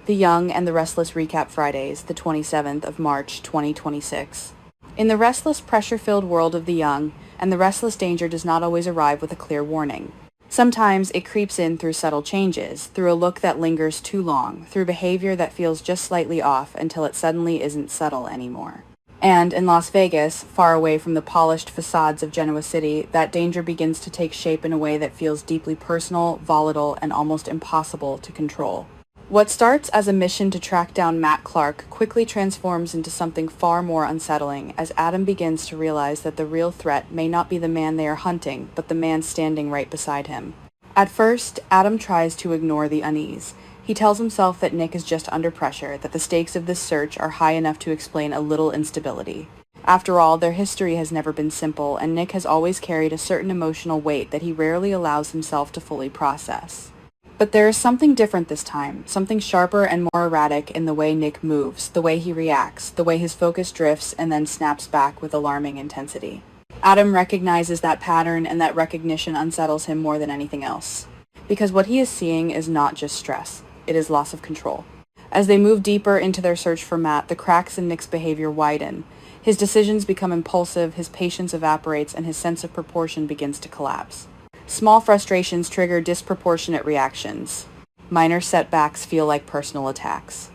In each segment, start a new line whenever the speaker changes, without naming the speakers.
The Young and the Restless Recap Fridays, the 27th of March, 2026. In the restless, pressure-filled world of the young, and the restless danger does not always arrive with a clear warning. Sometimes it creeps in through subtle changes, through a look that lingers too long, through behavior that feels just slightly off until it suddenly isn't subtle anymore. And in Las Vegas, far away from the polished facades of Genoa City, that danger begins to take shape in a way that feels deeply personal, volatile, and almost impossible to control. What starts as a mission to track down Matt Clark quickly transforms into something far more unsettling as Adam begins to realize that the real threat may not be the man they are hunting, but the man standing right beside him. At first, Adam tries to ignore the unease. He tells himself that Nick is just under pressure, that the stakes of this search are high enough to explain a little instability. After all, their history has never been simple, and Nick has always carried a certain emotional weight that he rarely allows himself to fully process. But there is something different this time, something sharper and more erratic in the way Nick moves, the way he reacts, the way his focus drifts and then snaps back with alarming intensity. Adam recognizes that pattern, and that recognition unsettles him more than anything else. Because what he is seeing is not just stress, it is loss of control. As they move deeper into their search for Matt, the cracks in Nick's behavior widen. His decisions become impulsive, his patience evaporates, and his sense of proportion begins to collapse. Small frustrations trigger disproportionate reactions. Minor setbacks feel like personal attacks.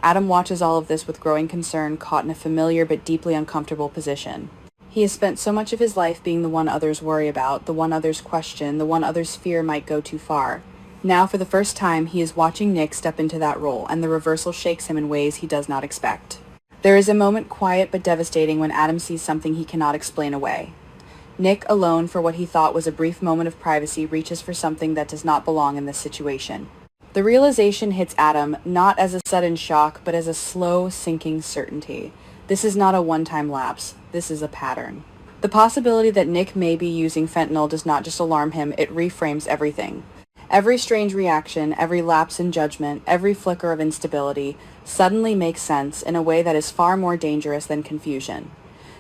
Adam watches all of this with growing concern, caught in a familiar but deeply uncomfortable position. He has spent so much of his life being the one others worry about, the one others question, the one others fear might go too far. Now, for the first time, he is watching Nick step into that role, and the reversal shakes him in ways he does not expect. There is a moment quiet but devastating when Adam sees something he cannot explain away. Nick, alone for what he thought was a brief moment of privacy, reaches for something that does not belong in this situation. The realization hits Adam not as a sudden shock, but as a slow, sinking certainty. This is not a one-time lapse. This is a pattern. The possibility that Nick may be using fentanyl does not just alarm him, it reframes everything. Every strange reaction, every lapse in judgment, every flicker of instability suddenly makes sense in a way that is far more dangerous than confusion.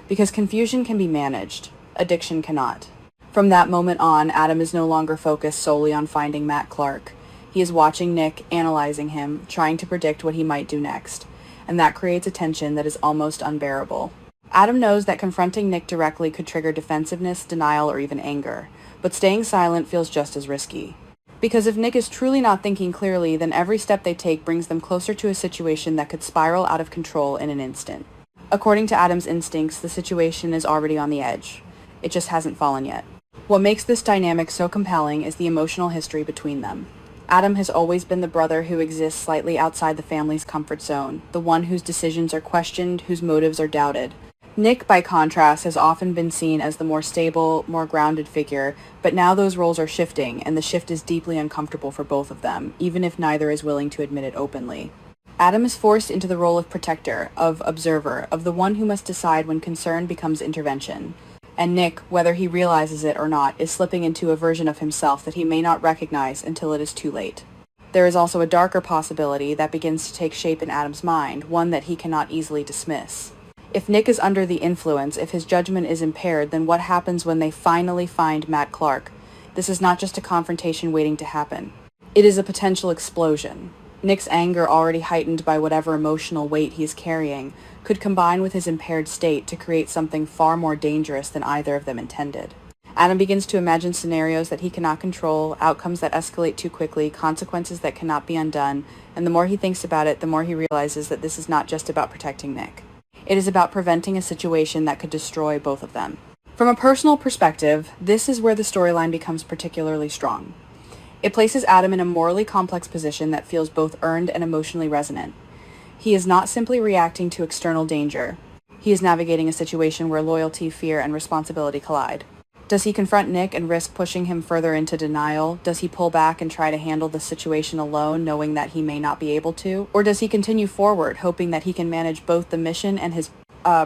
Because confusion can be managed. Addiction cannot. From that moment on, Adam is no longer focused solely on finding Matt Clark. He is watching Nick, analyzing him, trying to predict what he might do next, and that creates a tension that is almost unbearable. Adam knows that confronting Nick directly could trigger defensiveness, denial, or even anger, but staying silent feels just as risky. Because if Nick is truly not thinking clearly, then every step they take brings them closer to a situation that could spiral out of control in an instant. According to Adam's instincts, the situation is already on the edge. It just hasn't fallen yet. What makes this dynamic so compelling is the emotional history between them. Adam has always been the brother who exists slightly outside the family's comfort zone, the one whose decisions are questioned, whose motives are doubted. Nick, by contrast, has often been seen as the more stable, more grounded figure, but now those roles are shifting, and the shift is deeply uncomfortable for both of them, even if neither is willing to admit it openly. Adam is forced into the role of protector, of observer, of the one who must decide when concern becomes intervention. And Nick, whether he realizes it or not, is slipping into a version of himself that he may not recognize until it is too late. There is also a darker possibility that begins to take shape in Adam's mind, one that he cannot easily dismiss. If Nick is under the influence, if his judgment is impaired, then what happens when they finally find Matt Clark? This is not just a confrontation waiting to happen. It is a potential explosion. Nick's anger, already heightened by whatever emotional weight he is carrying, could combine with his impaired state to create something far more dangerous than either of them intended. Adam begins to imagine scenarios that he cannot control, outcomes that escalate too quickly, consequences that cannot be undone, and the more he thinks about it, the more he realizes that this is not just about protecting Nick. It is about preventing a situation that could destroy both of them. From a personal perspective, this is where the storyline becomes particularly strong. It places Adam in a morally complex position that feels both earned and emotionally resonant. He is not simply reacting to external danger. He is navigating a situation where loyalty, fear, and responsibility collide. Does he confront Nick and risk pushing him further into denial? Does he pull back and try to handle the situation alone, knowing that he may not be able to? Or does he continue forward, hoping that he can manage both the mission and his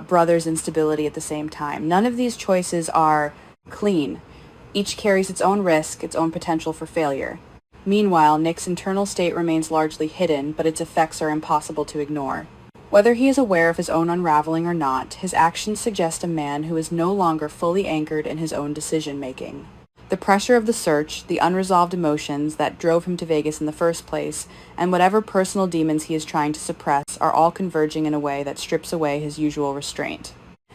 brother's instability at the same time? None of these choices are clean. Each carries its own risk, its own potential for failure. Meanwhile, Nick's internal state remains largely hidden, but its effects are impossible to ignore. Whether he is aware of his own unraveling or not, his actions suggest a man who is no longer fully anchored in his own decision-making. The pressure of the search, the unresolved emotions that drove him to Vegas in the first place, and whatever personal demons he is trying to suppress are all converging in a way that strips away his usual restraint.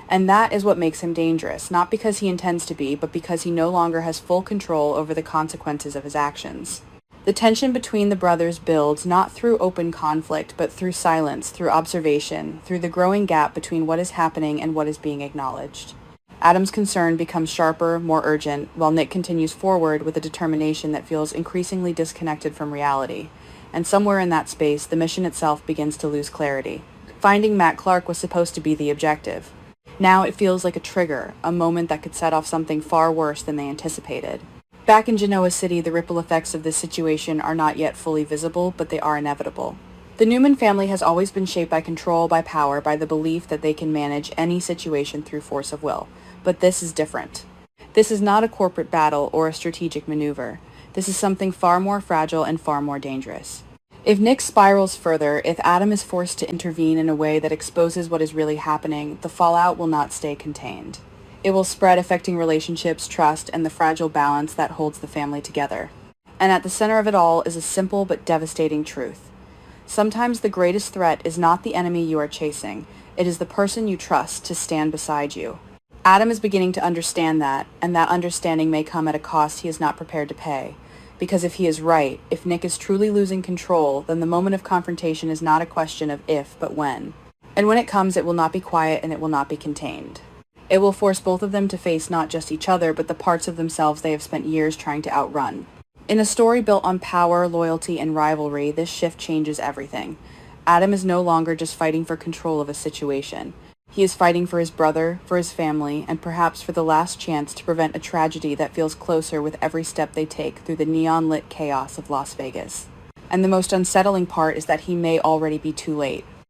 And that is what makes him dangerous, not because he intends to be, but because he no longer has full control over the consequences of his actions. The tension between the brothers builds not through open conflict, but through silence, through observation, through the growing gap between what is happening and what is being acknowledged. Adam's concern becomes sharper, more urgent, while Nick continues forward with a determination that feels increasingly disconnected from reality. And somewhere in that space, the mission itself begins to lose clarity. Finding Matt Clark was supposed to be the objective. Now it feels like a trigger, a moment that could set off something far worse than they anticipated. Back in Genoa City, the ripple effects of this situation are not yet fully visible, but they are inevitable. The Newman family has always been shaped by control, by power, by the belief that they can manage any situation through force of will. But this is different. This is not a corporate battle or a strategic maneuver. This is something far more fragile and far more dangerous. If Nick spirals further, if Adam is forced to intervene in a way that exposes what is really happening, the fallout will not stay contained. It will spread, affecting relationships, trust, and the fragile balance that holds the family together. And at the center of it all is a simple but devastating truth. Sometimes the greatest threat is not the enemy you are chasing. It is the person you trust to stand beside you. Adam is beginning to understand that, and that understanding may come at a cost he is not prepared to pay. Because if he is right, if Nick is truly losing control, then the moment of confrontation is not a question of if, but when. And when it comes, it will not be quiet and it will not be contained. It will force both of them to face not just each other, but the parts of themselves they have spent years trying to outrun. In a story built on power, loyalty, and rivalry, this shift changes everything. Adam is no longer just fighting for control of a situation. He is fighting for his brother, for his family, and perhaps for the last chance to prevent a tragedy that feels closer with every step they take through the neon-lit chaos of Las Vegas. And the most unsettling part is that he may already be too late.